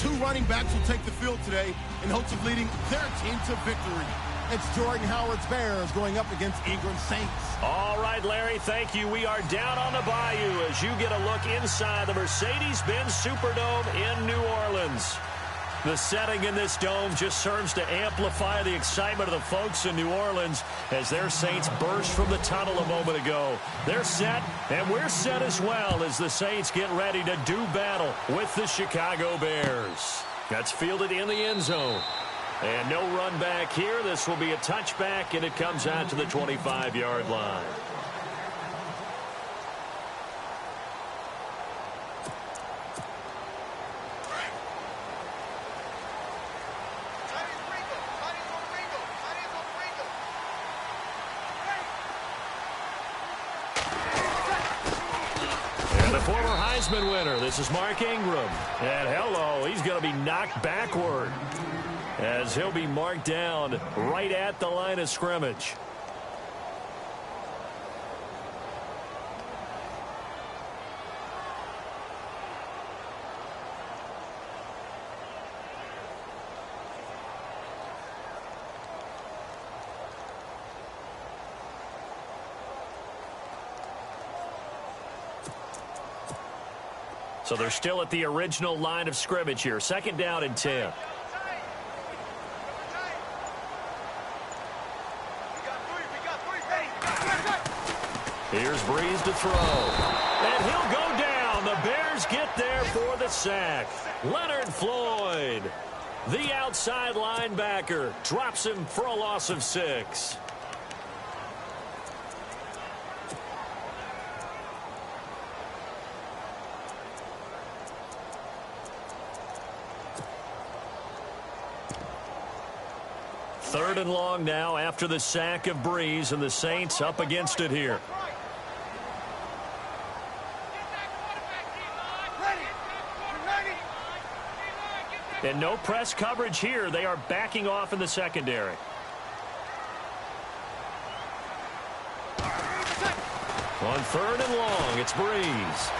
Two running backs will take the field today in hopes of leading their team to victory. It's Jordan Howard's Bears going up against Ingram's Saints. All right, Larry, thank you. We are down on the bayou as you get a look inside the Mercedes-Benz Superdome in New Orleans. The setting in this dome just serves to amplify the excitement of the folks in New Orleans as their Saints burst from the tunnel a moment ago. They're set, and we're set as well as the Saints get ready to do battle with the Chicago Bears. That's fielded in the end zone. And no run back here. This will be a touchback, and it comes out to the 25-yard line. And the former Heisman winner, this is Mark Ingram. And hello, he's going to be knocked backward, as he'll be marked down right at the line of scrimmage. So they're still at the original line of scrimmage here. Second down and 10. Here's Breeze to throw. And he'll go down. The Bears get there for the sack. Leonard Floyd, the outside linebacker, drops him for a loss of 6. Third and long now after the sack of Breeze, and the Saints up against it here. And no press coverage here. They are backing off in the secondary. On third and long, it's Breeze.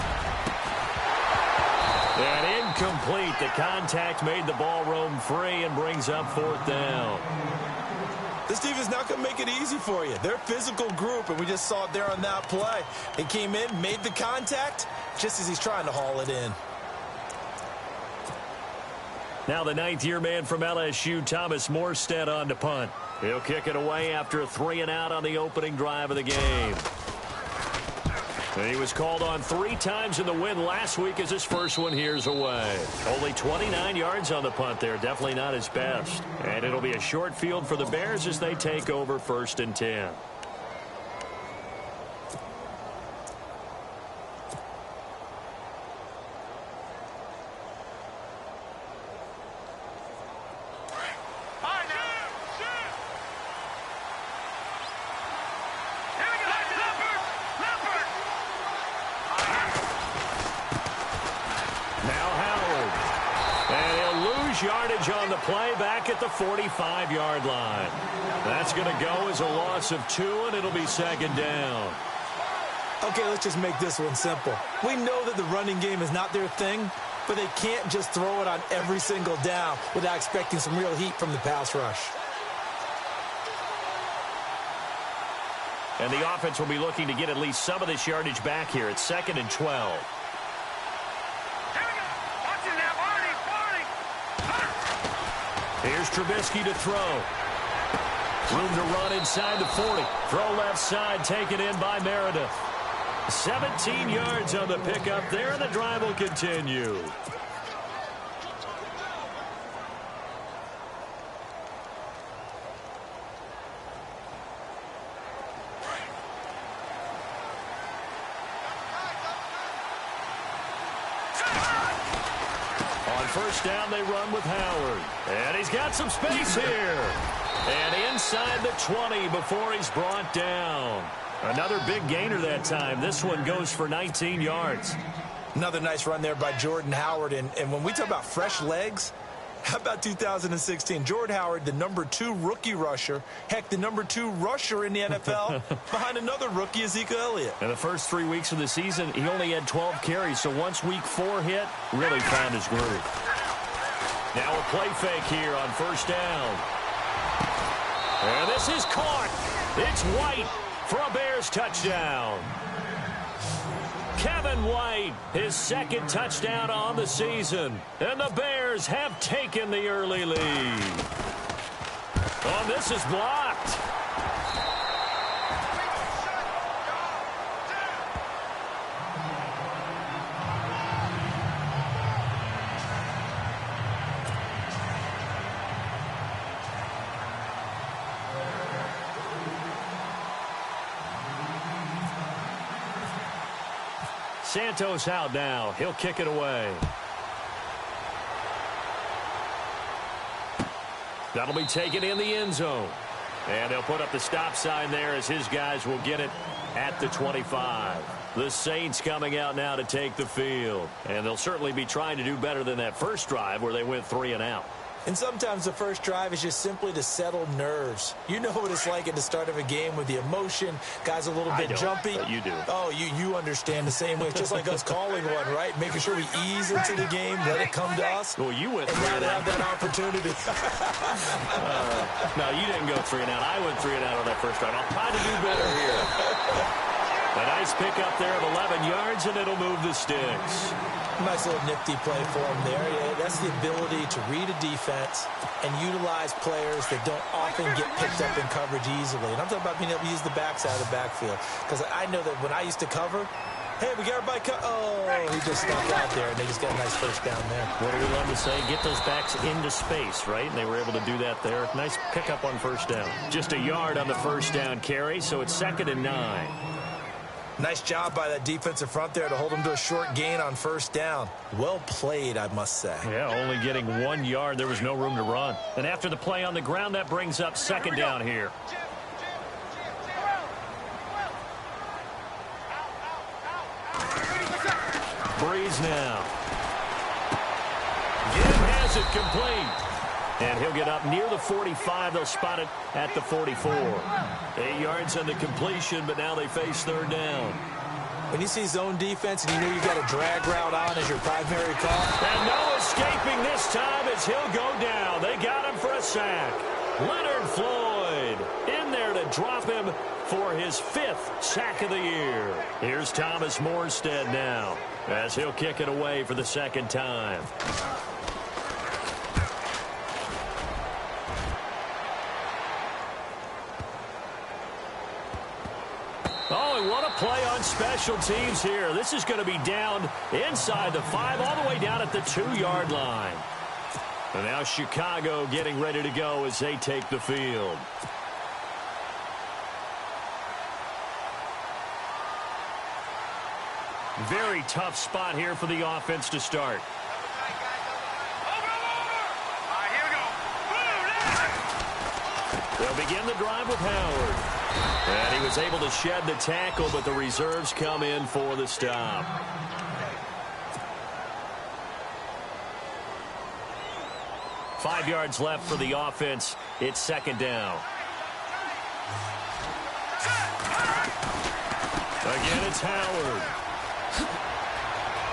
And incomplete. The contact made the ball roam free and brings up fourth down. This defense not going to make it easy for you. They're a physical group, and we just saw it there on that play. He came in, made the contact, just as he's trying to haul it in. Now the ninth-year man from LSU, Thomas Morstead, on to punt. He'll kick it away after a 3-and-out on the opening drive of the game. And he was called on 3 times in the win last week as his first one here's away. Only 29 yards on the punt there. Definitely not his best. And it'll be a short field for the Bears as they take over 1st and 10. Yardage on the play back at the 45-yard line. That's going to go as a loss of 2, and it'll be second down. Okay, let's just make this one simple. We know that the running game is not their thing, but they can't just throw it on every single down without expecting some real heat from the pass rush. And the offense will be looking to get at least some of this yardage back here. It's 2nd and 12. Here's Trubisky to throw. Room to run inside the 40. Throw left side, taken in by Meredith. 17 yards on the pickup there, and the drive will continue. First down, they run with Howard. And he's got some space here. And inside the 20 before he's brought down. Another big gainer that time. This one goes for 19 yards. Another nice run there by Jordan Howard. And when we talk about fresh legs, how about 2016? Jordan Howard, the #2 rookie rusher. Heck, the #2 rusher in the NFL behind another rookie, Ezekiel Elliott. In the first 3 weeks of the season, he only had 12 carries. So once week 4 hit, really found his groove. Now a play fake here on first down. And this is caught. It's White for a Bears touchdown. Kevin White, his second touchdown on the season. And the Bears have taken the early lead. Oh, this is blocked. Santos out now. He'll kick it away. That'll be taken in the end zone. And they'll put up the stop sign there as his guys will get it at the 25. The Saints coming out now to take the field. And they'll certainly be trying to do better than that first drive where they went 3 and out. And sometimes the first drive is just simply to settle nerves. You know what it's like at the start of a game with the emotion. Guys a little bit jumpy. But you do. Oh, you understand the same way. It's just like us calling one, right? Making sure we ease into the game, let it come to us. Well, you went 3 and and out. Have that opportunity. No, you didn't go 3 and out. I went 3 and out on that first drive. I'll try to do better here. A nice pickup there of 11 yards, and it'll move the sticks. Nice little nifty play for him there. Yeah, that's the ability to read a defense and utilize players that don't often get picked up in coverage easily. And I'm talking about being able to use the backside of the backfield. Because I know that when I used to cover, hey, we got everybody he just stuck out there, and they just got a nice first down there. What do we love to say? Get those backs into space, right? And they were able to do that there. Nice pickup on first down. Just a yard on the first down carry, so it's 2nd and 9. Nice job by that defensive front there to hold them to a short gain on first down. Well played, I must say. Yeah, only getting 1 yard. There was no room to run. And after the play on the ground, that brings up 2nd down here. Breeze now. Jim has it complete. And he'll get up near the 45. They'll spot it at the 44. 8 yards on the completion, but now they face 3rd down. When you see zone defense and you know you've got a drag route on as your primary call. And no escaping this time as he'll go down. They got him for a sack. Leonard Floyd in there to drop him for his 5th sack of the year. Here's Thomas Morstead now as he'll kick it away for the 2nd time. Oh, and what a play on special teams here. This is going to be down inside the 5, all the way down at the 2-yard line. And now Chicago getting ready to go as they take the field. Very tough spot here for the offense to start. They'll begin the drive with Howard. And he was able to shed the tackle, but the reserves come in for the stop. Five yards left for the offense. It's 2nd down. Again, it's Howard.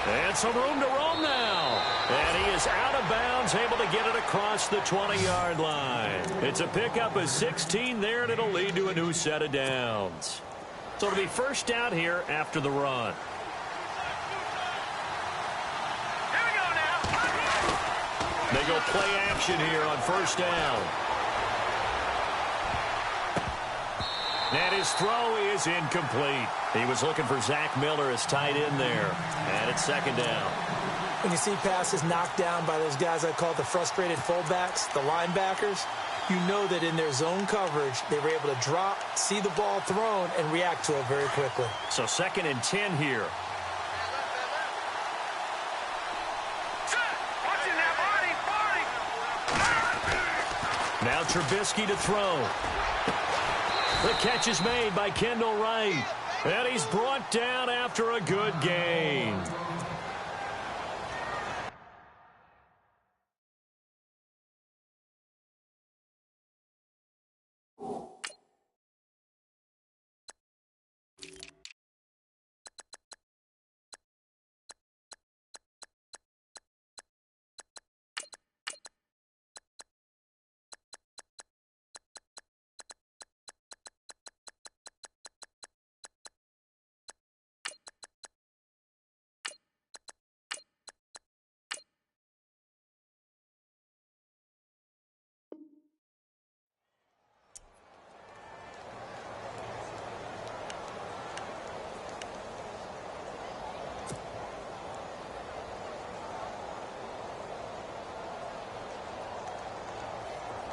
And some room to roam now. And he is out of bounds, able to get it across the 20-yard line. It's a pickup of 16 there, and it'll lead to a new set of downs. So it'll be 1st down here after the run. Here we go now. They go play action here on 1st down. And his throw is incomplete. He was looking for Zach Miller as tight end there. And it's 2nd down. When you see passes knocked down by those guys I call the frustrated fullbacks, the linebackers, you know that in their zone coverage, they were able to drop, see the ball thrown, and react to it very quickly. So 2nd and 10 here. Now Trubisky to throw. The catch is made by Kendall Wright. And he's brought down after a good gain.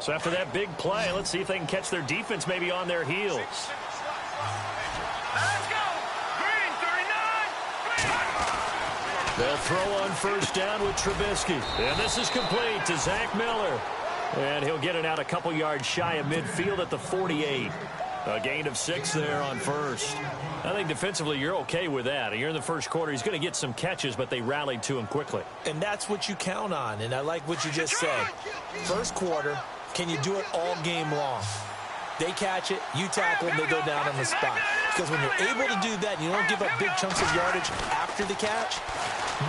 So after that big play, let's see if they can catch their defense maybe on their heels. Let's go. Green, 39. They'll throw on first down with Trubisky. And this is complete to Zach Miller. And he'll get it out a couple yards shy of midfield at the 48. A gain of 6 there on first. I think defensively you're okay with that. You're in the first quarter. He's going to get some catches, but they rallied to him quickly. And that's what you count on, and I like what you just said. First quarter, can you do it all game long? They catch it, you tackle them, they go down on the spot. Because when you're able to do that and you don't give up big chunks of yardage after the catch,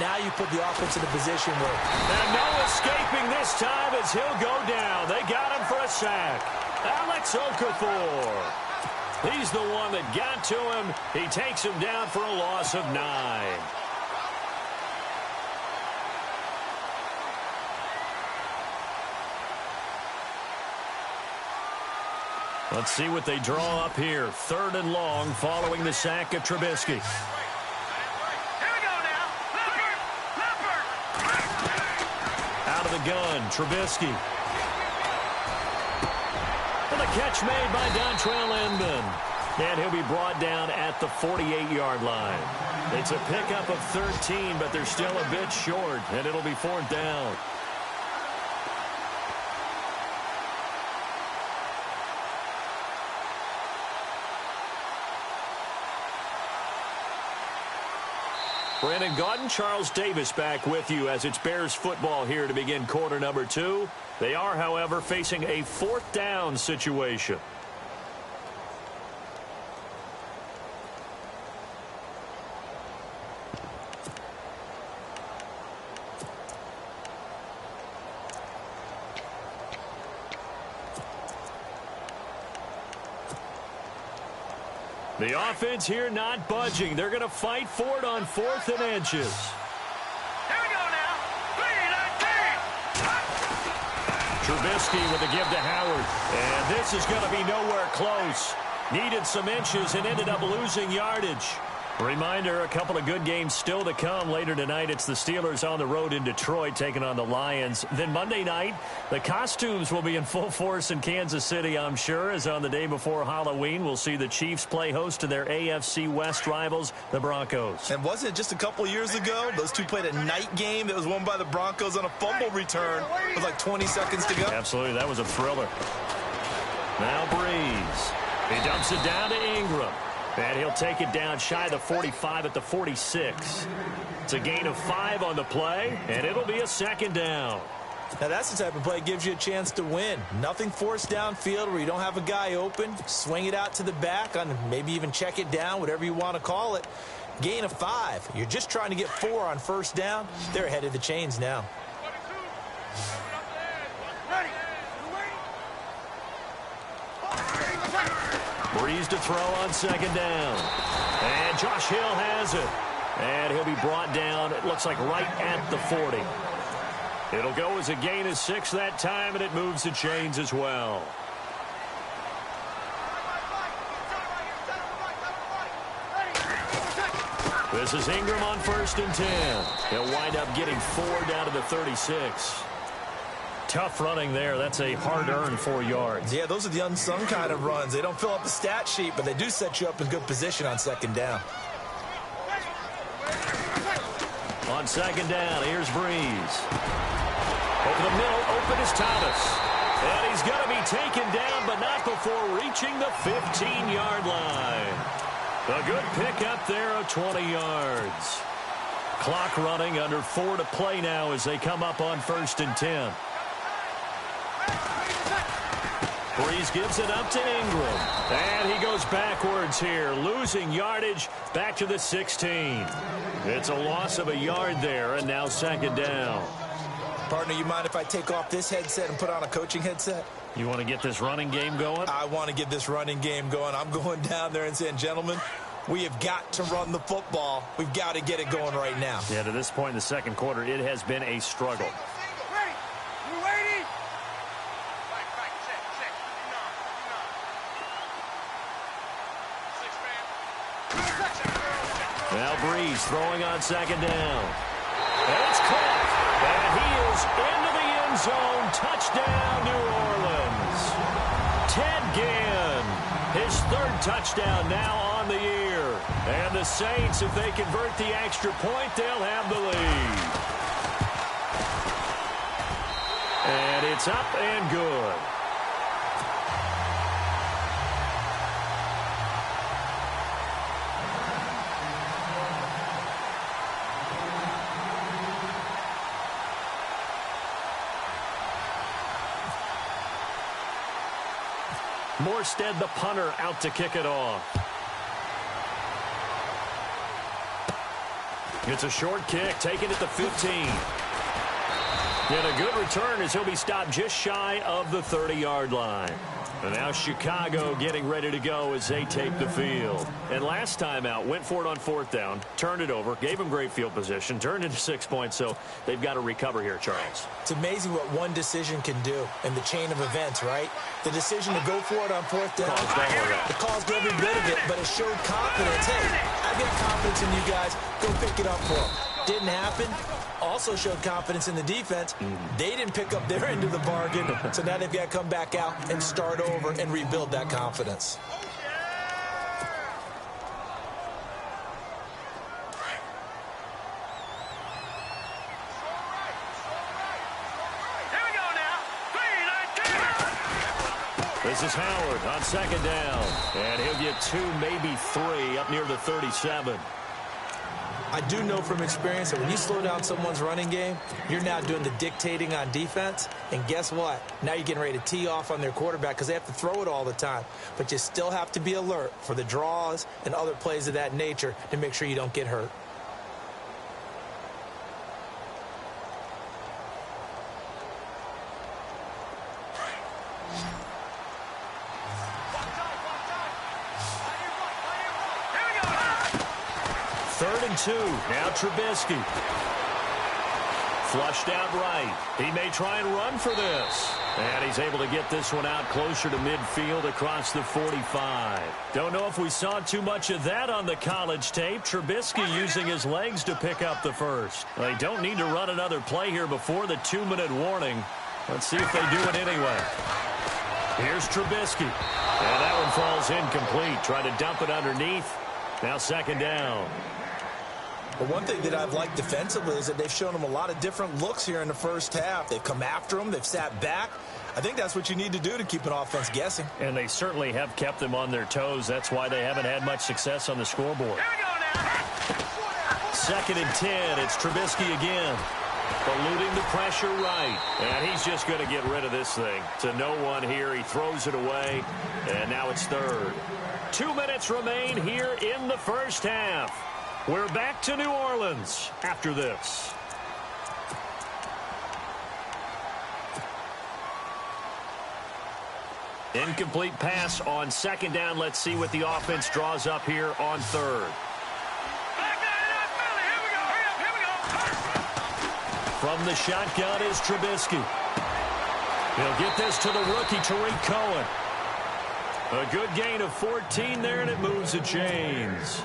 now you put the offense in a position where... And no escaping this time as he'll go down. They got him for a sack. Alex Okafor. He's the one that got to him. He takes him down for a loss of 9. Let's see what they draw up here. 3rd and long following the sack of Trubisky. Here we go now. Leopard. Out of the gun, Trubisky. And a catch made by Dontrell Inman. And he'll be brought down at the 48-yard line. It's a pickup of 13, but they're still a bit short, and it'll be 4th down. Brandon Gaudin, Charles Davis back with you as it's Bears football here to begin quarter number 2. They are, however, facing a 4th down situation. The offense here not budging. They're going to fight for it on 4th and inches. Here we go now. 3-19. Trubisky with a give to Howard. And this is going to be nowhere close. Needed some inches and ended up losing yardage. Reminder, a couple of good games still to come. Later tonight, it's the Steelers on the road in Detroit taking on the Lions. Then Monday night, the costumes will be in full force in Kansas City, I'm sure, as on the day before Halloween, we'll see the Chiefs play host to their AFC West rivals, the Broncos. And wasn't it just a couple years ago, those two played a night game that was won by the Broncos on a fumble return with like 20 seconds to go? Absolutely, that was a thriller. Now Breeze. He dumps it down to Ingram. And he'll take it down shy of the 45 at the 46. It's a gain of 5 on the play, and it'll be a 2nd down. Now that's the type of play that gives you a chance to win. Nothing forced downfield where you don't have a guy open. Swing it out to the back, on maybe even check it down, whatever you want to call it. Gain of 5. You're just trying to get 4 on first down. They're ahead of the chains now. Breeze to throw on 2nd down. And Josh Hill has it. And he'll be brought down, it looks like right at the 40. It'll go as a gain of 6 that time, and it moves the chains as well. This is Ingram on 1st and 10. He'll wind up getting 4 down to the 36. Tough running there. That's a hard-earned 4 yards. Yeah, those are the unsung kind of runs. They don't fill up the stat sheet, but they do set you up in good position on 2nd down. On 2nd down, here's Breeze. Over the middle, open is Thomas. And he's going to be taken down, but not before reaching the 15-yard line. A good pickup there of 20 yards. Clock running, under 4 to play now as they come up on 1st and 10. Breeze gives it up to Ingram. And he goes backwards here, losing yardage back to the 16. It's a loss of a yard there, and now 2nd down. Partner, you mind if I take off this headset and put on a coaching headset? You want to get this running game going? I want to get this running game going. I'm going down there and saying, gentlemen, we have got to run the football. We've got to get it going right now. Yeah, to this point in the 2nd quarter, it has been a struggle. Now Breeze throwing on 2nd down. And it's caught. And he is into the end zone. Touchdown, New Orleans. Ted Ginn. His third touchdown now on the year. And the Saints, if they convert the extra point, they'll have the lead. And it's up and good. Morstead, the punter, out to kick it off. It's a short kick, taken at the 15. And a good return as he'll be stopped just shy of the 30-yard line. And now Chicago getting ready to go as they take the field. And last time out, went for it on fourth down, turned it over, gave him great field position, turned into 6 points, so they've got to recover here, Charles. It's amazing what one decision can do in the chain of events, right? The decision to go for it on fourth down. It caused every bit of it, but it showed confidence. Hey, I've got confidence in you guys. Go pick it up for them. Didn't happen. Also showed confidence in the defense. They didn't pick up their end of the bargain, so now they've got to come back out and start over and rebuild that confidence. This is Howard on second down. And he'll get 2, maybe 3 up near the 37. I do know from experience that when you slow down someone's running game, you're now doing the dictating on defense. And guess what? Now you're getting ready to tee off on their quarterback because they have to throw it all the time. But you still have to be alert for the draws and other plays of that nature to make sure you don't get hurt. Third and 2. Now Trubisky. Flushed out right. He may try and run for this. And he's able to get this one out closer to midfield across the 45. Don't know if we saw too much of that on the college tape. Trubisky using his legs to pick up the first. They don't need to run another play here before the 2-minute warning. Let's see if they do it anyway. Here's Trubisky. And that one falls incomplete. Trying to dump it underneath. Now second down. But one thing that I've liked defensively is that they've shown them a lot of different looks here in the first half. They've come after them. They've sat back. I think that's what you need to do to keep an offense guessing. And they certainly have kept them on their toes. That's why they haven't had much success on the scoreboard. Second and 10. It's Trubisky again. Eluding the pressure right. And he's just going to get rid of this thing. To no one here. He throws it away. And now it's third. 2 minutes remain here in the first half. We're back to New Orleans after this. Incomplete pass on second down. Let's see what the offense draws up here on third. From the shotgun is Trubisky. He'll get this to the rookie, Tariq Cohen. A good gain of 14 there, and it moves the chains.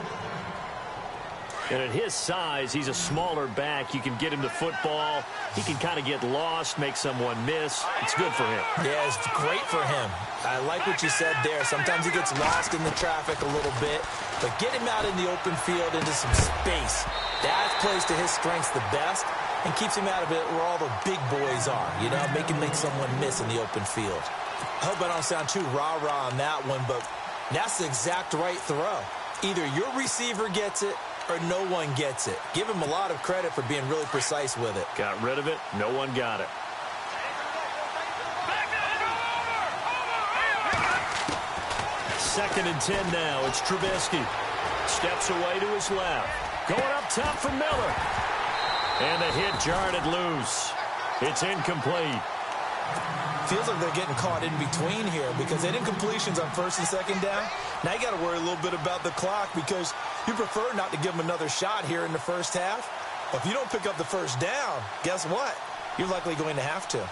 And at his size, he's a smaller back. You can get him the football. He can kind of get lost, make someone miss. It's good for him. Yeah, it's great for him. I like what you said there. Sometimes he gets lost in the traffic a little bit. But get him out in the open field into some space. That plays to his strengths the best and keeps him out of it where all the big boys are. You know, make someone miss in the open field. I hope I don't sound too rah-rah on that one, but that's the exact right throw. Either your receiver gets it or no one gets it. Give him a lot of credit for being really precise with it. Got rid of it. No one got it. Second and 10 now. It's Trubisky. Steps away to his left. Going up top for Miller. And the hit jarred it loose. It's incomplete. Feels like they're getting caught in between here because they did completions on first and second down. Now you got to worry a little bit about the clock because you prefer not to give them another shot here in the first half. But if you don't pick up the first down, guess what? You're likely going to have to.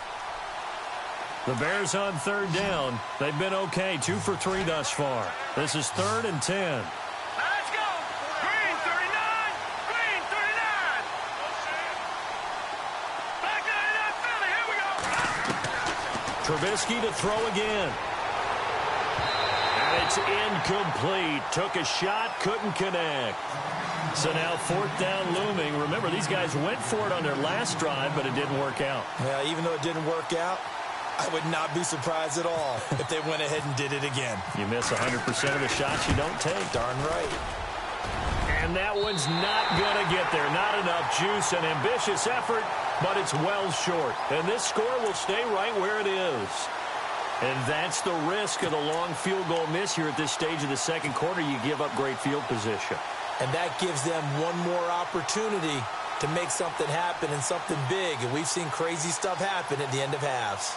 The Bears on third down. They've been okay. 2 for 3 thus far. This is third and 10. Let's go. Green 39. Green 39. Back to that Philly. Here we go. Trubisky to throw again. It's incomplete. Took a shot, couldn't connect. So now 4th down looming. Remember, these guys went for it on their last drive, but it didn't work out. Yeah, even though it didn't work out, I would not be surprised at all if they went ahead and did it again. You miss 100% of the shots you don't take. Darn right. And that one's not going to get there. Not enough juice. An ambitious effort, but it's well short. And this score will stay right where it is. And that's the risk of the long field goal miss here at this stage of the second quarter. You give up great field position. And that gives them one more opportunity to make something happen and something big. And we've seen crazy stuff happen at the end of halves.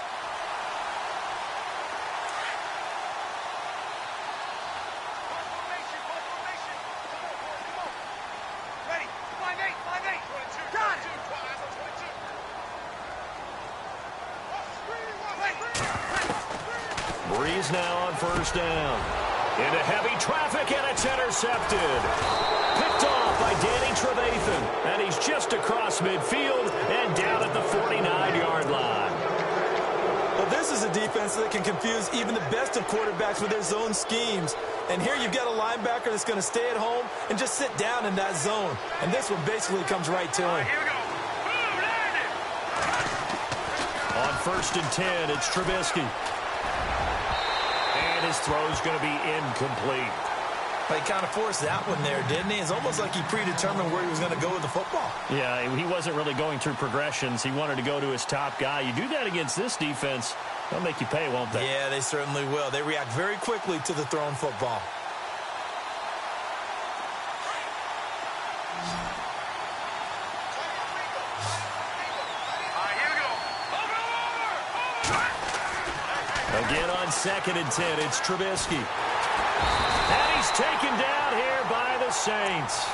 Breeze now on 1st down. Into heavy traffic, and it's intercepted. Picked off by Danny Trevathan. And he's just across midfield and down at the 49-yard line. Well, this is a defense that can confuse even the best of quarterbacks with their zone schemes. And here you've got a linebacker that's going to stay at home and just sit down in that zone. And this one basically comes right to him. Here we go. Boom, landed. On 1st and 10, it's Trubisky. And his throw's going to be incomplete. He kind of forced that one there, didn't he? It's almost like he predetermined where he was going to go with the football. Yeah, he wasn't really going through progressions. He wanted to go to his top guy. You do that against this defense, they'll make you pay, won't they? Yeah, they certainly will. They react very quickly to the thrown football. Again on 2nd and 10, it's Trubisky. And he's taken down here by the Saints.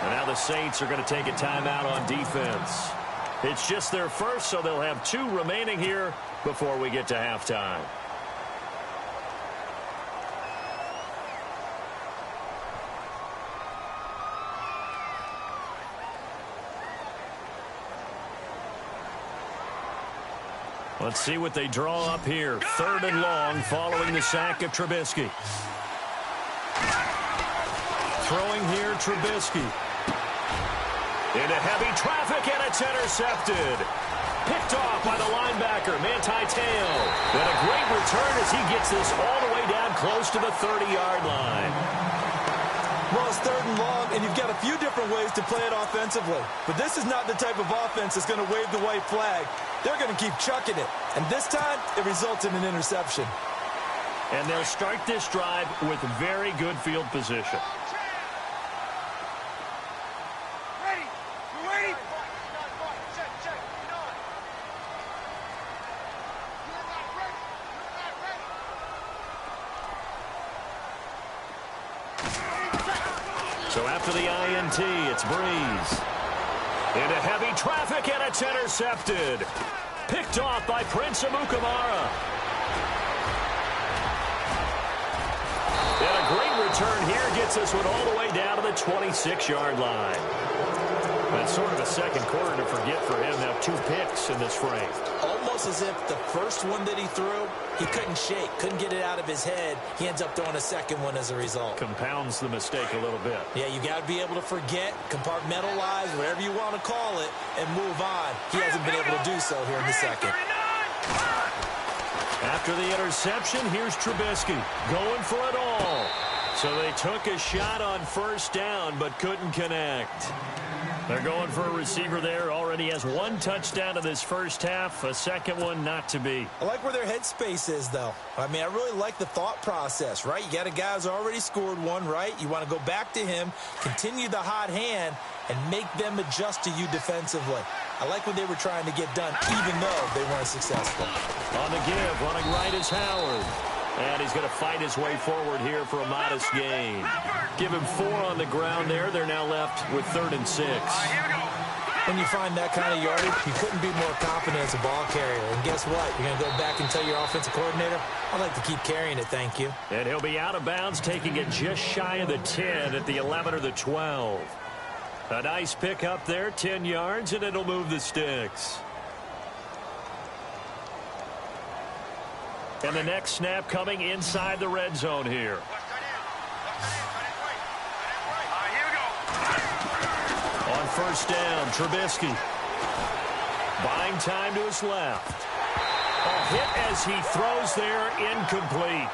And now the Saints are going to take a timeout on defense. It's just their first, so they'll have 2 remaining here before we get to halftime. Let's see what they draw up here. 3rd and long following the sack of Trubisky. Throwing here, Trubisky. Into heavy traffic, and it's intercepted. Picked off by the linebacker, Manti Te'o. And a great return as he gets this all the way down close to the 30-yard line. Well, it's 3rd and long, and you've got a few different ways to play it offensively. But this is not the type of offense that's going to wave the white flag. They're going to keep chucking it. And this time, it results in an interception. And they'll start this drive with very good field position. Ready. You ready? So after the INT, it's Breeze. Into heavy traffic, and it's intercepted. Picked off by Prince Amukamara. And a great return here gets this one all the way down to the 26-yard line. That's sort of a second quarter to forget for him. Now 2 picks in this frame. Almost as if the first one that he threw, he couldn't shake, couldn't get it out of his head. He ends up throwing a second one as a result. Compounds the mistake a little bit. Yeah, you got to be able to forget, compartmentalize, whatever you want to call it, and move on. He hasn't been able to do so here in the second. After the interception, here's Trubisky going for it all. So they took a shot on 1st down, but couldn't connect. They're going for a receiver there. Already has 1 touchdown in this first half. A second one not to be. I like where their headspace is, though. I mean, I really like the thought process, right? You got a guy who's already scored 1, right? You want to go back to him, continue the hot hand, and make them adjust to you defensively. I like what they were trying to get done, even though they weren't successful. On the give, running right is Howard. And he's going to fight his way forward here for a modest gain. Give him 4 on the ground there. They're now left with 3rd and 6. When you find that kind of yardage, you couldn't be more confident as a ball carrier. And guess what? You're going to go back and tell your offensive coordinator, I'd like to keep carrying it, thank you. And he'll be out of bounds, taking it just shy of the 10 at the 11 or the 12. A nice pick up there, 10 yards, and it'll move the sticks. And the next snap coming inside the red zone here. On first down, Trubisky. Buying time to his left. A hit as he throws there, incomplete.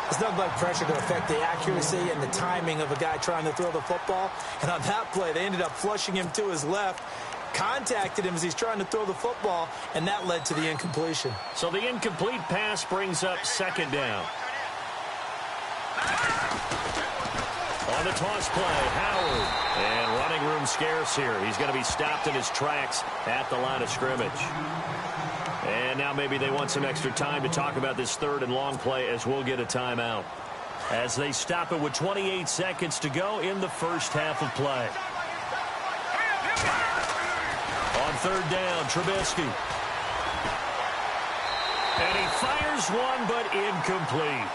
It's nothing like pressure to affect the accuracy and the timing of a guy trying to throw the football. And on that play, they ended up flushing him to his left, contacted him as he's trying to throw the football, and that led to the incompletion. So the incomplete pass brings up second down. On the toss play, Howard. And running room scarce here. He's going to be stopped in his tracks at the line of scrimmage. And now maybe they want some extra time to talk about this third and long play as we'll get a timeout. As they stop it with 28 seconds to go in the first half of play. On third down, Trubisky. And he fires one, but incomplete.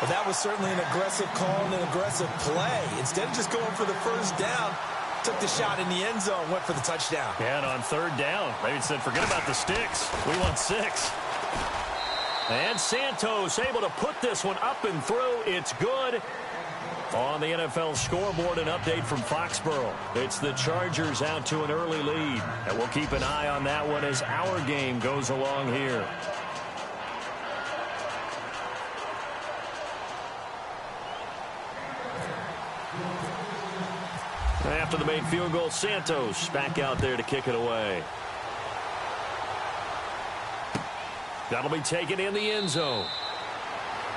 Well, that was certainly an aggressive call and an aggressive play. Instead of just going for the first down, took the shot in the end zone, went for the touchdown. Yeah, and on third down, maybe said, forget about the sticks. We want 6. And Santos able to put this one up and through. It's good. On the NFL scoreboard, an update from Foxborough. It's the Chargers out to an early lead. And we'll keep an eye on that one as our game goes along here. After the made field goal, Santos back out there to kick it away. That'll be taken in the end zone.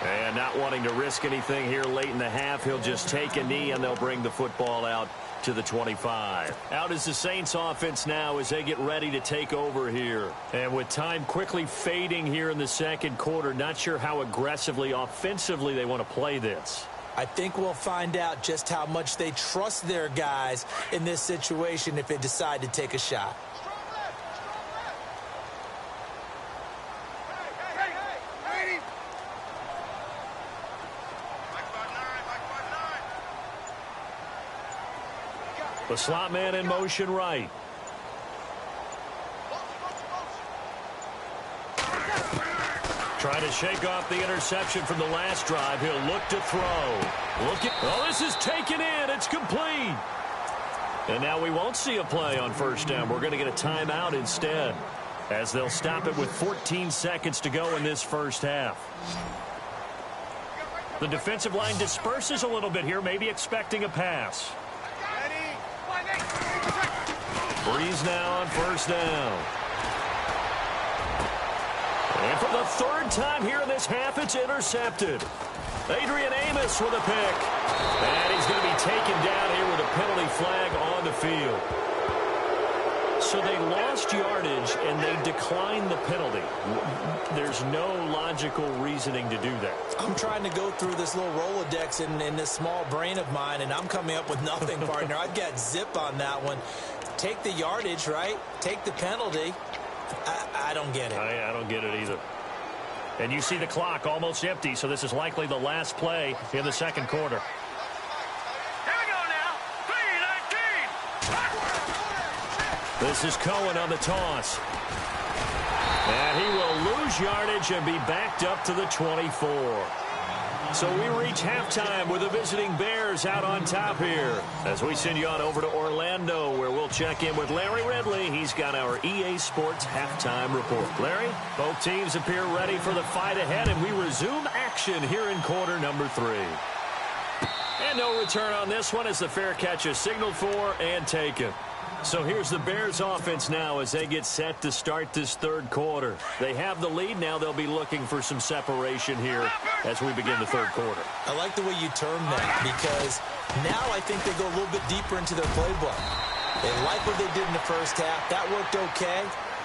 And not wanting to risk anything here late in the half, he'll just take a knee and they'll bring the football out to the 25. Out is the Saints offense now as they get ready to take over here. And with time quickly fading here in the second quarter, not sure how aggressively, offensively they want to play this. I think we'll find out just how much they trust their guys in this situation if they decide to take a shot. The slot man in motion right. Trying to shake off the interception from the last drive. He'll look to throw. Oh, this is taken in. It's complete. And now we won't see a play on first down. We're going to get a timeout instead, as they'll stop it with 14 seconds to go in this first half. The defensive line disperses a little bit here, maybe expecting a pass. Breeze now on first down. And for the third time here in this half, it's intercepted. Adrian Amos with a pick. And he's going to be taken down here with a penalty flag on the field. So they lost yardage and they declined the penalty. There's no logical reasoning to do that. I'm trying to go through this little Rolodex in this small brain of mine, and I'm coming up with nothing, partner. I've got zip on that one. Take the yardage, right? Take the penalty. I don't get it. I don't get it either. And you see the clock almost empty, so this is likely the last play in the second quarter. Here we go now. 3-19. This is Cohen on the toss. And he will lose yardage and be backed up to the 24. So we reach halftime with the visiting Bears out on top here, as we send you on over to Orlando, where we'll check in with Larry Ridley. He's got our EA Sports halftime report. Larry, both teams appear ready for the fight ahead, and we resume action here in quarter number 3. And no return on this one as the fair catch is signaled for and taken. So here's the Bears offense now as they get set to start this third quarter. They have the lead. Now they'll be looking for some separation here as we begin the third quarter. I like the way you term that, because now I think they go a little bit deeper into their playbook. They like what they did in the first half. That worked okay.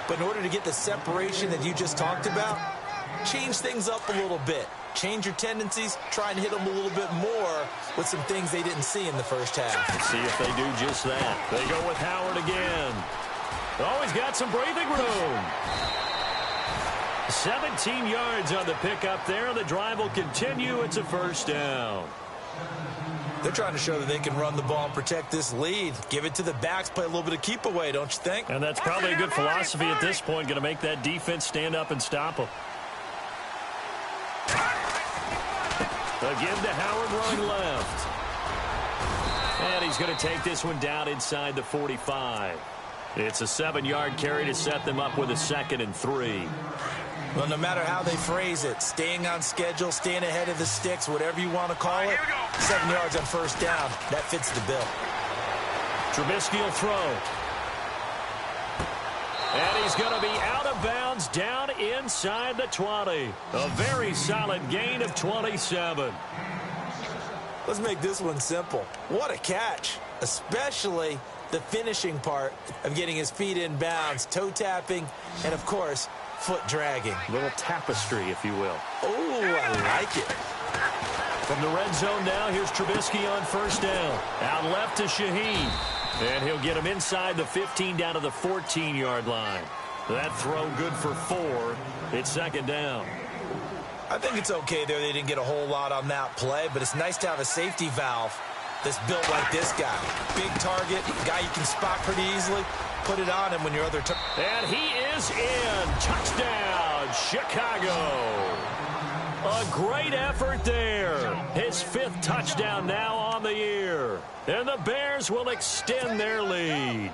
But in order to get the separation that you just talked about, change things up a little bit. Change your tendencies, try and hit them a little bit more with some things they didn't see in the first half. Let's see if they do just that. They go with Howard again. Oh, he's got some breathing room. 17 yards on the pickup there. The drive will continue. It's a first down. They're trying to show that they can run the ball and protect this lead. Give it to the backs, play a little bit of keep away, don't you think? And that's probably a good philosophy at this point, going to make that defense stand up and stop them. Again to Howard running left. And he's going to take this one down inside the 45. It's a 7-yard carry to set them up with a 2nd and 3. Well, no matter how they phrase it, staying on schedule, staying ahead of the sticks, whatever you want to call it, 7 yards on first down, that fits the bill. Trubisky will throw. And he's going to be out of bounds down inside the 20. A very solid gain of 27. Let's make this one simple. What a catch, especially the finishing part of getting his feet in bounds, toe tapping, and, of course, foot dragging. A little tapestry, if you will. Oh, I like it. From the red zone now, here's Trubisky on first down. Out left to Shaheen. And he'll get him inside the 15 down to the 14-yard line. That throw good for 4. It's 2nd down. I think it's okay there. They didn't get a whole lot on that play, but it's nice to have a safety valve that's built like this guy. Big target, guy you can spot pretty easily. Put it on him when your other... And he is in. Touchdown, Chicago. A great effort there. His 5th touchdown now on the year. And the Bears will extend their lead.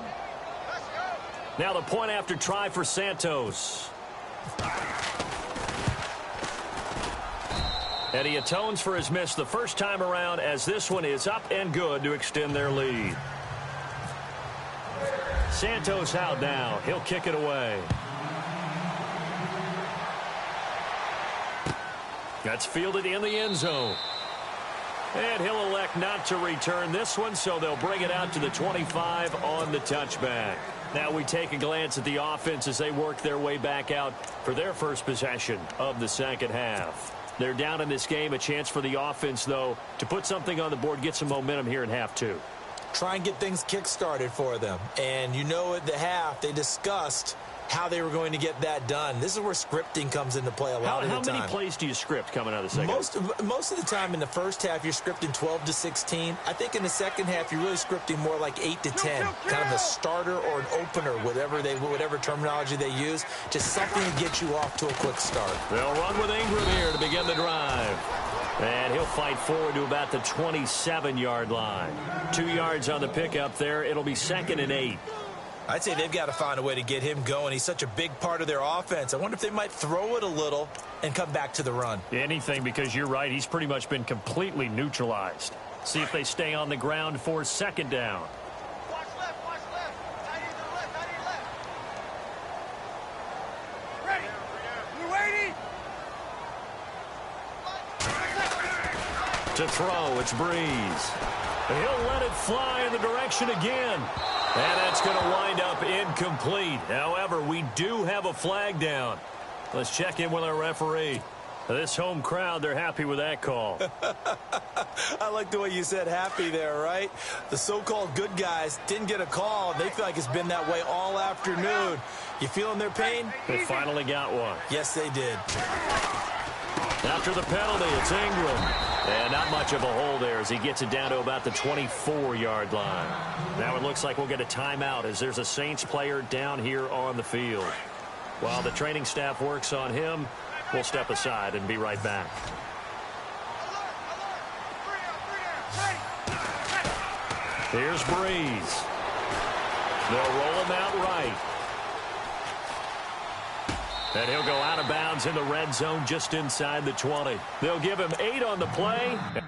Now the point after try for Santos. And he atones for his miss the first time around as this one is up and good to extend their lead. Santos out now. He'll kick it away. That's fielded in the end zone. And he'll elect not to return this one, so they'll bring it out to the 25 on the touchback. Now we take a glance at the offense as they work their way back out for their first possession of the second half. They're down in this game. A chance for the offense, though, to put something on the board, get some momentum here in half 2. Try and get things kick-started for them. And you know at the half, they discussed how they were going to get that done. This is where scripting comes into play a lot of the time. How many plays do you script coming out of the second? Most of the time in the first half, you're scripting 12 to 16. I think in the second half, you're really scripting more like 8 to 10. Kind of a starter or an opener, whatever terminology they use. Just something to get you off to a quick start. They'll run with Ingram here to begin the drive. And he'll fight forward to about the 27-yard line. 2 yards on the pickup there. It'll be 2nd and 8. I'd say they've got to find a way to get him going. He's such a big part of their offense. I wonder if they might throw it a little and come back to the run. Anything, because you're right. He's pretty much been completely neutralized. See if they stay on the ground for 2nd down. Watch left, watch left. Tight end to the left, tight end left. Ready. You waiting? To throw, it's Breeze. He'll let it fly in the direction again. And that's going to wind up incomplete. However, we do have a flag down. Let's check in with our referee. This home crowd, they're happy with that call. I like the way you said happy there, right? The so-called good guys didn't get a call. They feel like it's been that way all afternoon. You feeling their pain? They finally got one. Yes, they did. After the penalty, it's Ingram. And not much of a hole there as he gets it down to about the 24-yard line. Now it looks like we'll get a timeout as there's a Saints player down here on the field. While the training staff works on him, we'll step aside and be right back. Here's Breeze. They'll roll him out right. And he'll go out of bounds in the red zone just inside the 20. They'll give him 8 on the play. And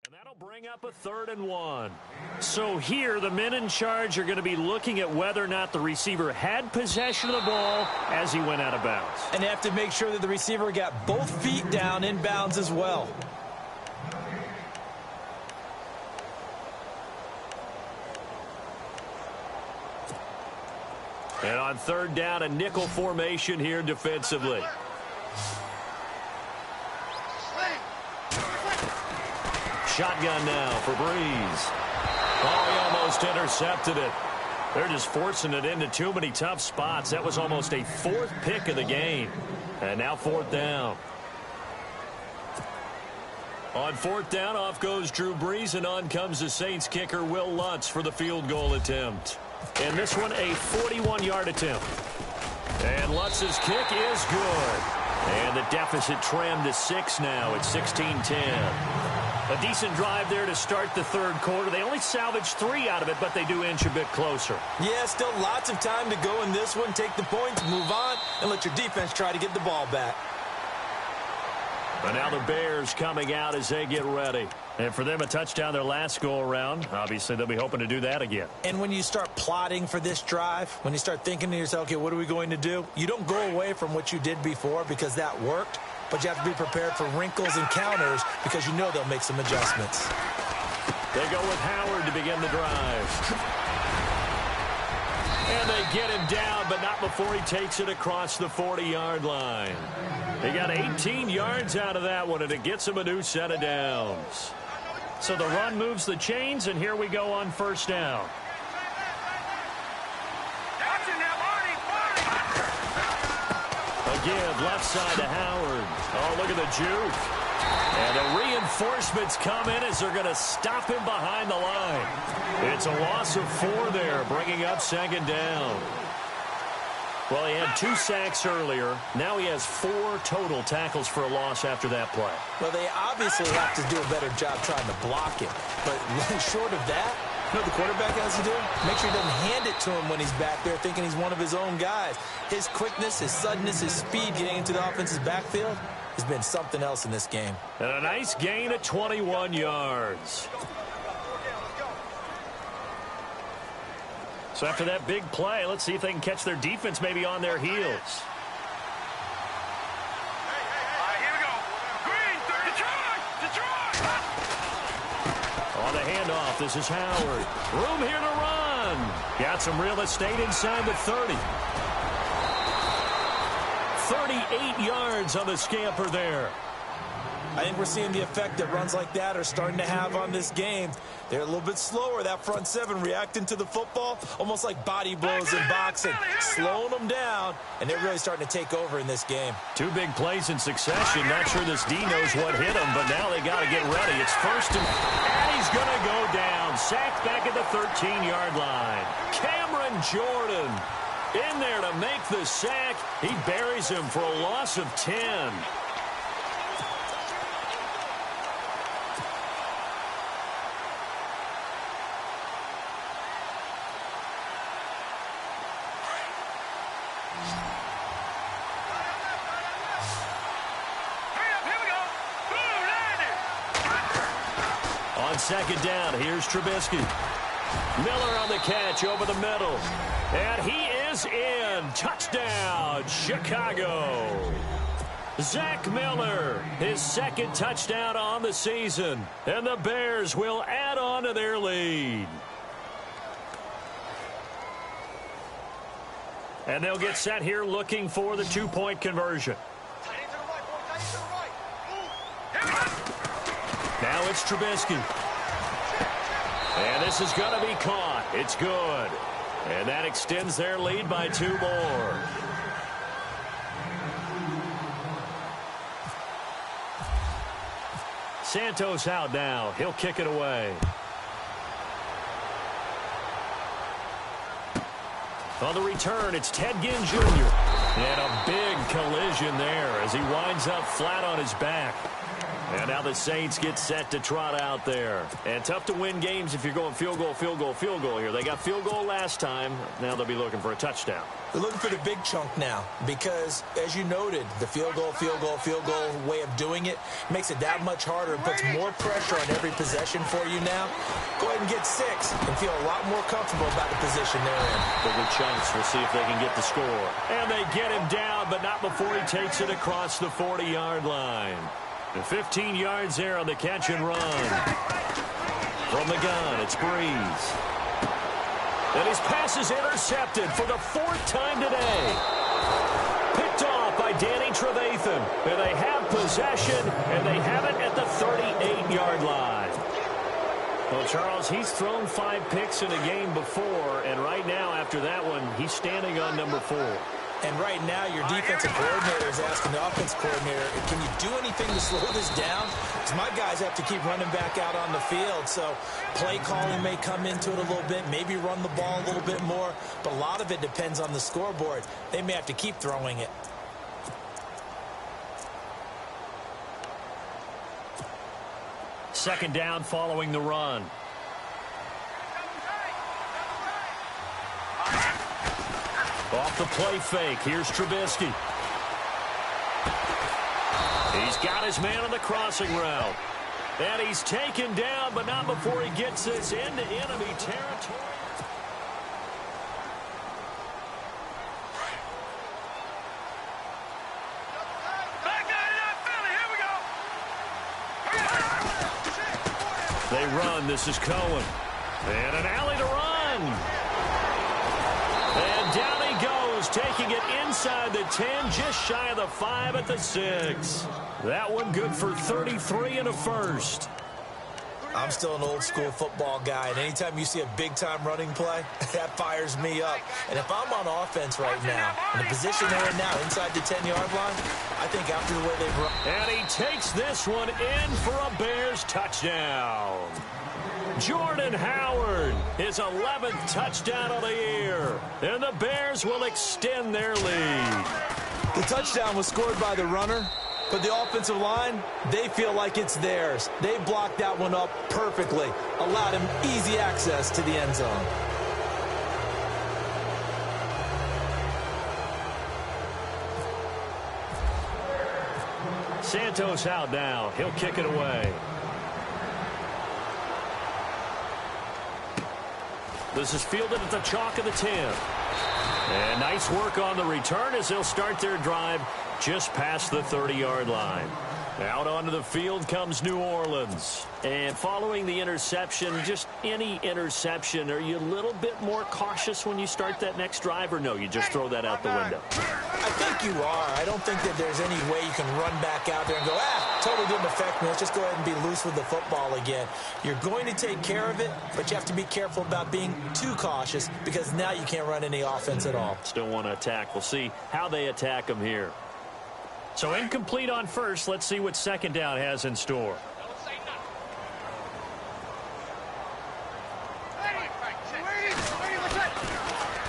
that'll bring up a 3rd and 1. So here, the men in charge are going to be looking at whether or not the receiver had possession of the ball as he went out of bounds. And they have to make sure that the receiver got both feet down in bounds as well. And on 3rd down, a nickel formation here defensively. Shotgun now for Breeze. Oh, he almost intercepted it. They're just forcing it into too many tough spots. That was almost a 4th pick of the game. And now 4th down. On 4th down, off goes Drew Brees, and on comes the Saints kicker, Will Lutz, for the field goal attempt. And this one, a 41-yard attempt. And Lutz's kick is good. And the deficit trimmed to 6 now at 16-10. A decent drive there to start the third quarter. They only salvaged 3 out of it, but they do inch a bit closer. Yeah, still lots of time to go in this one. Take the points, move on, and let your defense try to get the ball back. But now the Bears coming out as they get ready. And for them, a touchdown their last go-around. Obviously, they'll be hoping to do that again. And when you start plotting for this drive, when you start thinking to yourself, okay, what are we going to do? You don't go away from what you did before because that worked. But you have to be prepared for wrinkles and counters because you know they'll make some adjustments. They go with Howard to begin the drive. And they get him down, but not before he takes it across the 40-yard line. He got 18 yards out of that one, and it gets him a new set of downs. So the run moves the chains, and here we go on first down. Again, left side to Howard. Oh, look at the juke. And the reinforcements come in as they're going to stop him behind the line. It's a loss of 4 there, bringing up second down. Well, he had 2 sacks earlier. Now he has 4 total tackles for a loss after that play. Well, they obviously have to do a better job trying to block him. But short of that, you know what the quarterback has to do? Make sure he doesn't hand it to him when he's back there thinking he's one of his own guys. His quickness, his suddenness, his speed getting into the offense's backfield has been something else in this game. And a nice gain at 21 yards. So after that big play, let's see if they can catch their defense maybe on their heels. On the handoff, this is Howard. Room here to run. Got some real estate inside the 30. 38 yards on the scamper there. I think we're seeing the effect that runs like that are starting to have on this game. They're a little bit slower, that front 7 reacting to the football, almost like body blows in boxing, slowing them down, and they're really starting to take over in this game. 2 big plays in succession. Not sure this D knows what hit him, but now they got to get ready. It's first and he's going to go down. Sacked back at the 13-yard line. Cameron Jordan in there to make the sack. He buries him for a loss of 10. Second down, here's Trubisky. Miller on the catch over the middle. And he is in. Touchdown, Chicago. Zach Miller, his second touchdown on the season. And the Bears will add on to their lead. And they'll get set here looking for the 2-point conversion. Now it's Trubisky. And this is going to be caught. It's good. And that extends their lead by 2 more. Santos out now. He'll kick it away. On the return, it's Ted Ginn Jr. And a big collision there as he winds up flat on his back. And now the Saints get set to trot out there. And tough to win games if you're going field goal, field goal, field goal here. They got field goal last time. Now they'll be looking for a touchdown. They're looking for the big chunk now because, as you noted, the field goal way of doing it makes it that much harder and puts more pressure on every possession for you now. Go ahead and get 6 and feel a lot more comfortable about the position they're in. Bigger chunks. We'll see if they can get the score. And they get him down, but not before he takes it across the 40-yard line. The 15 yards there on the catch and run. From the gun, it's Breeze. And his pass is intercepted for the 4th time today. Picked off by Danny Trevathan. And they have possession, and they have it at the 38-yard line. Well, Charles, he's thrown 5 picks in a game before, and right now, after that one, he's standing on number 4. And right now, your defensive coordinator is asking the offense coordinator, can you do anything to slow this down? Because my guys have to keep running back out on the field. So play calling may come into it a little bit, maybe run the ball a little bit more. But a lot of it depends on the scoreboard. They may have to keep throwing it. Second down following the run. Off the play fake. Here's Trubisky. He's got his man on the crossing route. And he's taken down, but not before he gets this into enemy territory. They run. This is Cohen. And an alley to run. And down he goes, taking it inside the 10, just shy of the 5 at the 6. That one good for 33 and a first. I'm still an old-school football guy, and anytime you see a big-time running play, that fires me up. And if I'm on offense right now, in the position they're in now, inside the 10-yard line, I think after the way they've run... And he takes this one in for a Bears touchdown. Jordan Howard, his 11th touchdown of the year. And the Bears will extend their lead. The touchdown was scored by the runner, but the offensive line, they feel like it's theirs. They blocked that one up perfectly, allowed him easy access to the end zone. Santos out now. He'll kick it away. This is fielded at the chalk of the 10. And nice work on the return as they'll start their drive just past the 30-yard line. Out onto the field comes New Orleans. And following the interception, just any interception, are you a little bit more cautious when you start that next drive, or no, you just throw that out the window? I think you are. I don't think that there's any way you can run back out there and go, totally didn't affect me. Let's just go ahead and be loose with the football again. You're going to take care of it, but you have to be careful about being too cautious because now you can't run any offense at all. Still want to attack. We'll see how they attack them here. So incomplete on first. Let's see what second down has in store.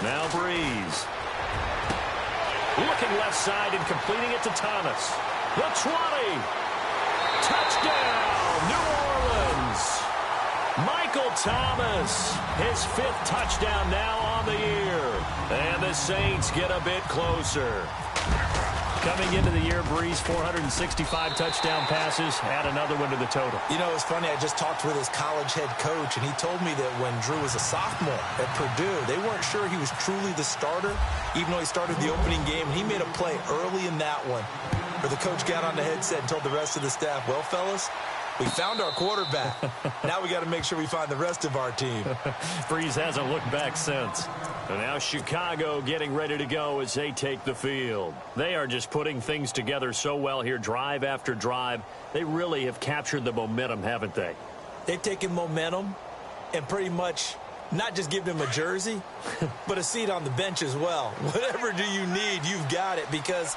Now Breeze. Looking left side and completing it to Thomas. The 20. Touchdown, New Orleans. Michael Thomas, his 5th touchdown now on the year. And the Saints get a bit closer. Coming into the year, Breeze, 465 touchdown passes. Add another one to the total. You know, it's funny. I just talked with his college head coach, and he told me that when Drew was a sophomore at Purdue, they weren't sure he was truly the starter, even though he started the opening game. And he made a play early in that one where the coach got on the headset and told the rest of the staff, well, fellas, we found our quarterback. Now we got to make sure we find the rest of our team. Breeze hasn't looked back since. And now Chicago getting ready to go as they take the field. They are just putting things together so well here, drive after drive. They really have captured the momentum, haven't they? They've taken momentum and pretty much not just given him a jersey, but a seat on the bench as well. Whatever do you need, you've got it, because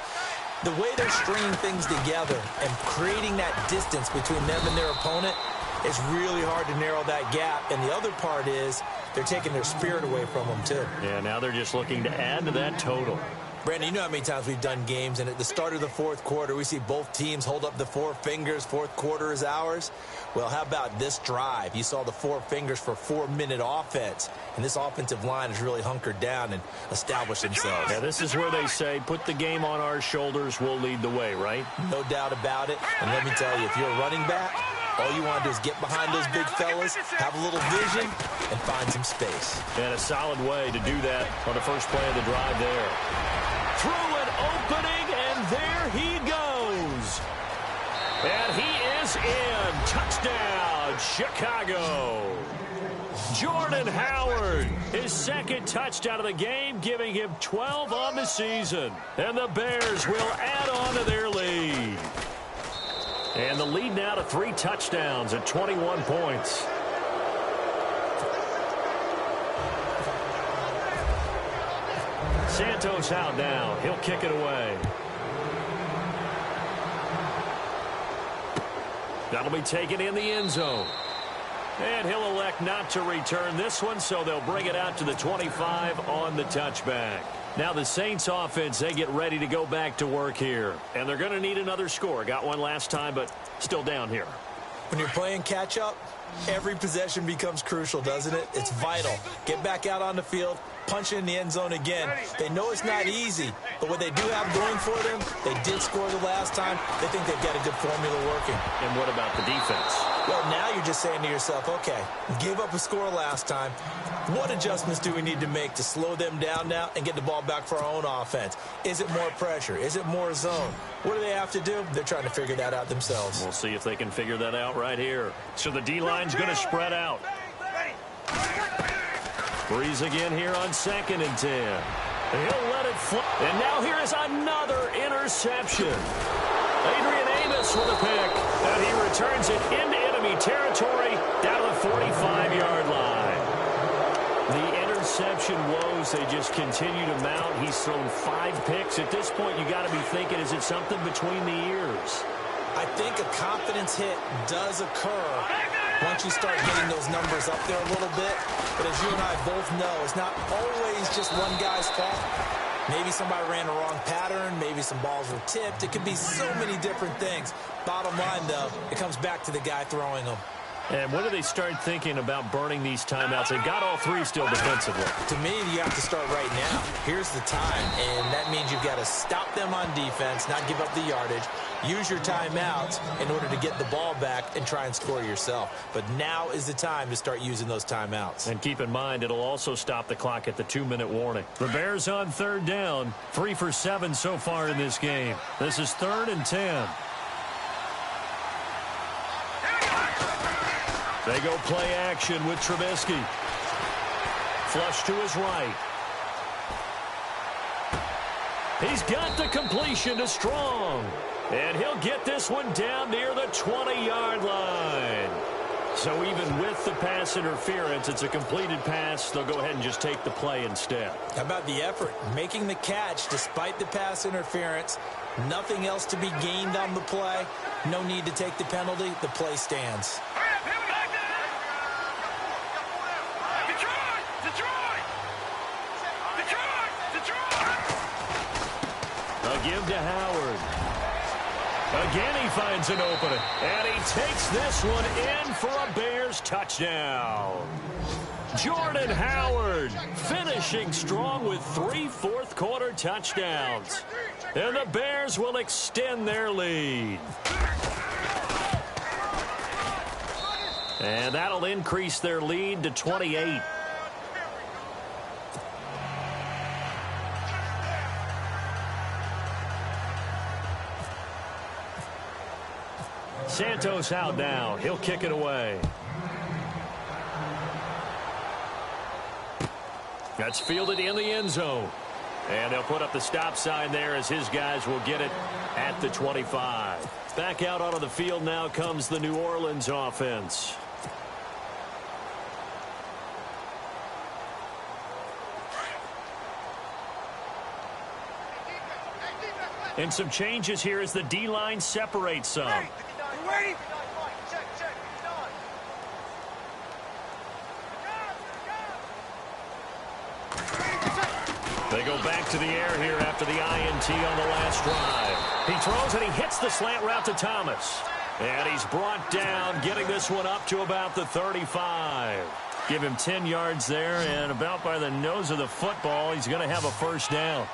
the way they're stringing things together and creating that distance between them and their opponent, it's really hard to narrow that gap. And the other part is they're taking their spirit away from them, too. Yeah, now they're just looking to add to that total. Brandon, you know how many times we've done games, and at the start of the fourth quarter, we see both teams hold up the 4 fingers, fourth quarter is ours. Well, how about this drive? You saw the 4 fingers for 4-minute offense, and this offensive line has really hunkered down and established themselves. Yeah, this is where they say, put the game on our shoulders, we'll lead the way, right? No doubt about it. And let me tell you, if you're a running back, all you want to do is get behind those big fellas, have a little vision, and find some space. And a solid way to do that on the first play of the drive there. Through an opening, and there he goes. And he is in. Touchdown, Chicago. Jordan Howard, his 2nd touchdown of the game, giving him 12 on the season. And the Bears will add on to their lead. And the lead now to 3 touchdowns at 21 points. Santos out now. He'll kick it away. That'll be taken in the end zone. And he'll elect not to return this one, so they'll bring it out to the 25 on the touchback. Now the Saints offense, they get ready to go back to work here. And they're going to need another score. Got one last time, but still down here. When you're playing catch-up, every possession becomes crucial, doesn't it? It's vital. Get back out on the field, punch it in the end zone again. They know it's not easy, but what they do have going for them, they did score the last time. They think they've got a good formula working. And what about the defense? Well, now you're just saying to yourself, okay, we gave up a score last time. What adjustments do we need to make to slow them down now and get the ball back for our own offense? Is it more pressure? Is it more zone? What do they have to do? They're trying to figure that out themselves. We'll see if they can figure that out right here. So the D-line's going to spread out. Breeze again here on 2nd and 10. He'll let it fly. And now here is another interception. Adrian Amos with a pick. And he returns it into enemy territory down to the 45-yard line. The interception woes, they just continue to mount. He's thrown 5 picks. At this point, you got to be thinking, is it something between the ears? I think a confidence hit does occur once you start getting those numbers up there a little bit. But as you and I both know, it's not always just one guy's fault. Maybe somebody ran a wrong pattern. Maybe some balls were tipped. It could be so many different things. Bottom line, though, it comes back to the guy throwing them. And when do they start thinking about burning these timeouts? They've got all 3 still defensively. To me, you have to start right now. Here's the time, and that means you've got to stop them on defense, not give up the yardage, use your timeouts in order to get the ball back and try and score yourself. But now is the time to start using those timeouts. And keep in mind, it'll also stop the clock at the 2-minute warning. The Bears on 3rd down, 3 for 7 so far in this game. This is 3rd and 10. They go play action with Trubisky. Flush to his right. He's got the completion to Strong. And he'll get this one down near the 20-yard line. So even with the pass interference, it's a completed pass. They'll go ahead and just take the play instead. How about the effort? Making the catch despite the pass interference. Nothing else to be gained on the play. No need to take the penalty. The play stands. Give to Howard. Again, he finds an opening. And he takes this one in for a Bears touchdown. Jordan Howard finishing strong with 3 fourth-quarter touchdowns. And the Bears will extend their lead. And that'll increase their lead to 28. Santos out now. He'll kick it away. That's fielded in the end zone. And they'll put up the stop sign there as his guys will get it at the 25. Back out onto the field now comes the New Orleans offense. And some changes here as the D-line separates some. Ready? Check. They go back to the air here after the INT on the last drive. He throws and he hits the slant route to Thomas. And he's brought down, getting this one up to about the 35. Give him 10 yards there, and about by the nose of the football, he's going to have a first down.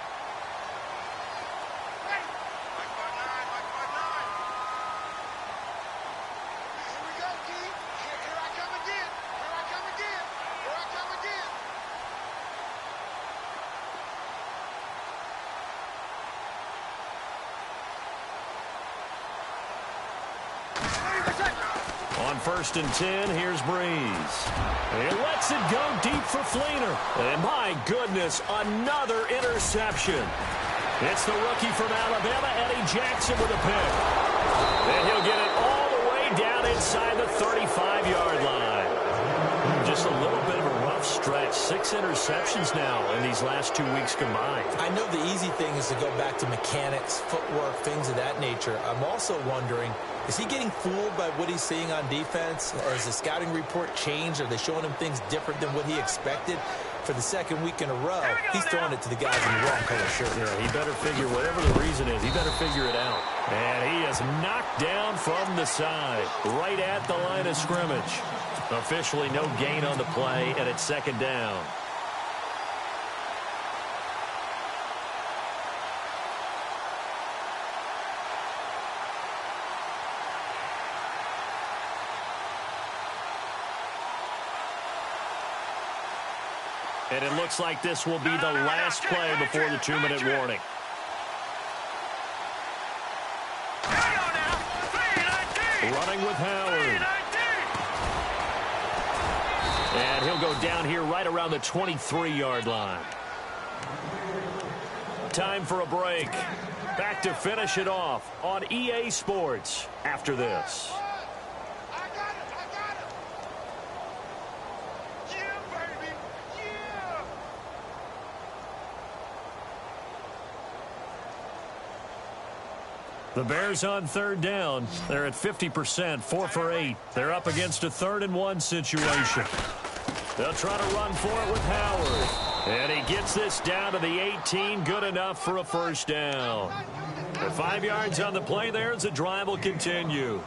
On 1st and 10, here's Breeze. He lets it go deep for Fleener. And my goodness, another interception. It's the rookie from Alabama, Eddie Jackson, with a pick. And he'll get it all the way down inside the 35-yard line. Just a little bit of a rough stretch. 6 interceptions now in these last 2 weeks combined. I know the easy thing is to go back to mechanics, footwork, things of that nature. I'm also wondering, is he getting fooled by what he's seeing on defense? Has the scouting report changed? Are they showing him things different than what he expected? for the second week in a row, he's throwing it to the guys in the wrong color shirt. Yeah, he better figure, whatever the reason is, he better figure it out. And he is knocked down from the side, right at the line of scrimmage. Officially no gain on the play, and it's second down. And it looks like this will be the last play before the 2-minute warning. Running with Howard. And he'll go down here right around the 23-yard line. Time for a break. Back to finish it off on EA Sports after this. The Bears on third down. They're at 50%, 4 for 8. They're up against a 3rd-and-1 situation. They'll try to run for it with Howard. And he gets this down to the 18, good enough for a first down. The 5 yards on the play there as the drive will continue.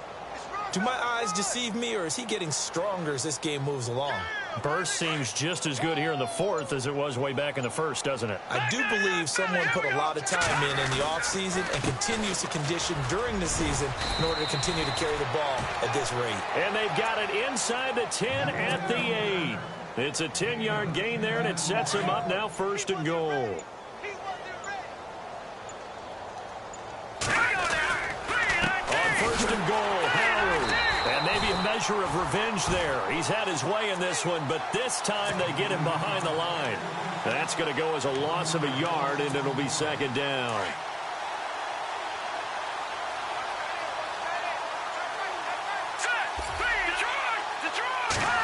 Do my eyes deceive me, or is he getting stronger as this game moves along? Burst seems just as good here in the 4th as it was way back in the 1st, doesn't it? I do believe someone put a lot of time in the offseason and continues to condition during the season in order to continue to carry the ball at this rate. And they've got it inside the 10 at the 8. It's a 10-yard gain there, and it sets them up now 1st and goal. On 1st and goal, Howard. And maybe a measure of revenge there. He's had his way in this one, but this time they get him behind the line. That's going to go as a loss of a yard, and it'll be second down.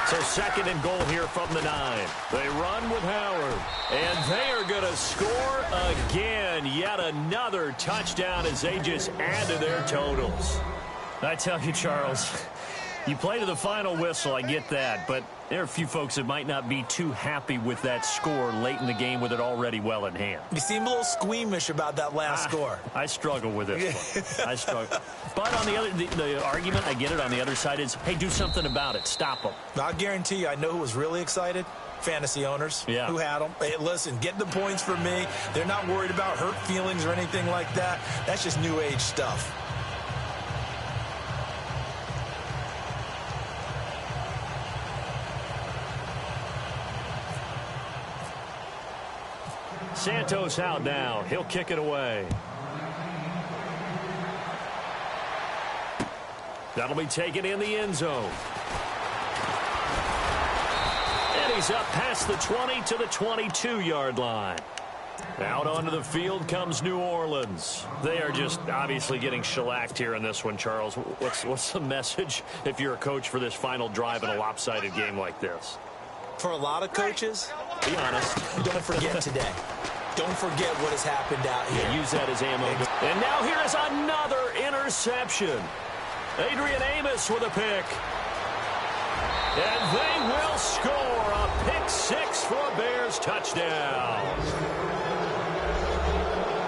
So 2nd and goal here from the 9. They run with Howard. And they are going to score again. Yet another touchdown as they just add to their totals. I tell you, Charles, you play to the final whistle, I get that. But there are a few folks that might not be too happy with that score late in the game with it already well in hand. You seem a little squeamish about that last score. I struggle with this one. I struggle. But on the other, the argument, I get it, on the other side is, hey, do something about it. Stop them. I guarantee you, I know who was really excited. Fantasy owners who had them. Hey, listen, get the points for me. They're not worried about hurt feelings or anything like that. That's just new age stuff. Santos out now. He'll kick it away. That'll be taken in the end zone. And he's up past the 20 to the 22-yard line. Out onto the field comes New Orleans. They are just obviously getting shellacked here in this one, Charles. What's the message if you're a coach for this final drive in a lopsided game like this? For a lot of coaches, be honest, don't forget today. Don't forget what has happened out here. Yeah, use that as ammo. And now here is another interception. Adrian Amos with a pick. And they will score a pick 6 for a Bears touchdown.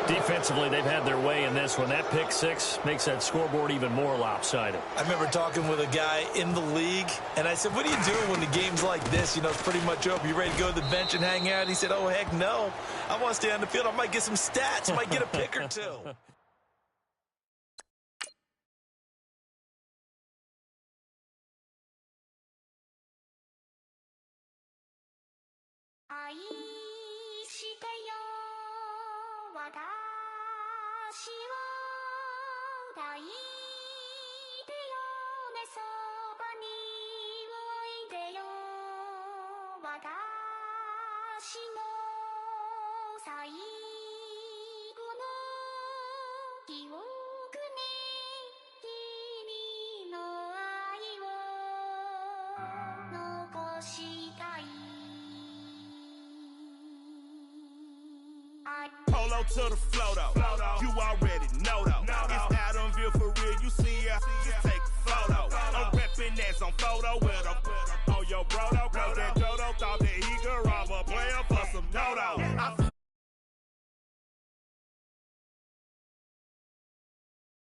Defensively, they've had their way in this one. That pick 6 makes that scoreboard even more lopsided. I remember talking with a guy in the league, and I said, what are you doing when the game's like this? You know, it's pretty much over. You ready to go to the bench and hang out? He said, oh, heck no. I want to stay on the field. I might get some stats. I might get a pick or two. Polo to the flow though. You already know though. It's Adamville for real. You see ya. Just take a photo. I'm reppin' that's on photo with a